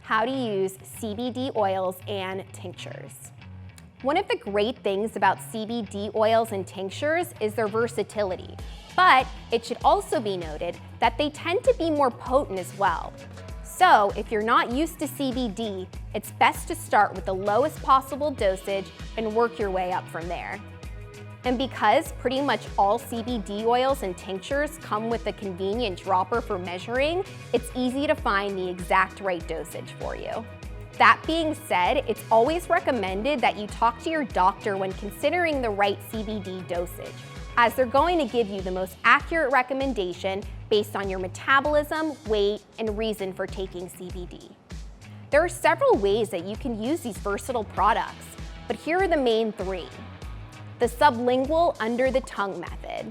how to use CBD oils and tinctures. One of the great things about CBD oils and tinctures is their versatility, but it should also be noted that they tend to be more potent as well. So if you're not used to CBD, it's best to start with the lowest possible dosage and work your way up from there. And because pretty much all CBD oils and tinctures come with a convenient dropper for measuring, it's easy to find the exact right dosage for you. That being said, it's always recommended that you talk to your doctor when considering the right CBD dosage, as they're going to give you the most accurate recommendation based on your metabolism, weight, and reason for taking CBD. There are several ways that you can use these versatile products, but here are the main three. The sublingual under the tongue method.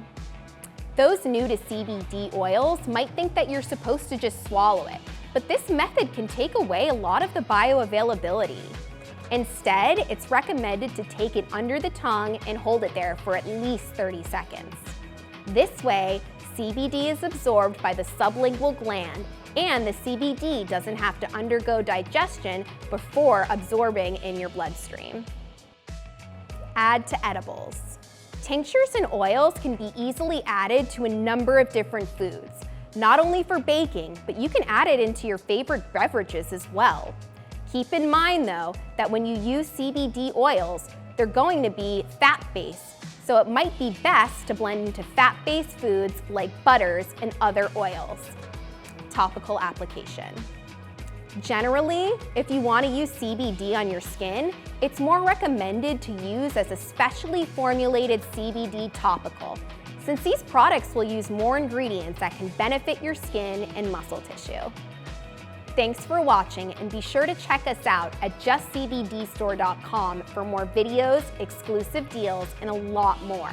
Those new to CBD oils might think that you're supposed to just swallow it, but this method can take away a lot of the bioavailability. Instead, it's recommended to take it under the tongue and hold it there for at least 30 seconds. This way, CBD is absorbed by the sublingual gland, and the CBD doesn't have to undergo digestion before absorbing in your bloodstream. Add to edibles. Tinctures and oils can be easily added to a number of different foods, not only for baking, but you can add it into your favorite beverages as well. Keep in mind though, that when you use CBD oils, they're going to be fat-based, so it might be best to blend into fat-based foods like butters and other oils. Topical application. Generally, if you want to use CBD on your skin, it's more recommended to use as a specially formulated CBD topical, since these products will use more ingredients that can benefit your skin and muscle tissue. Thanks for watching, and be sure to check us out at JustCBDstore.com for more videos, exclusive deals, and a lot more.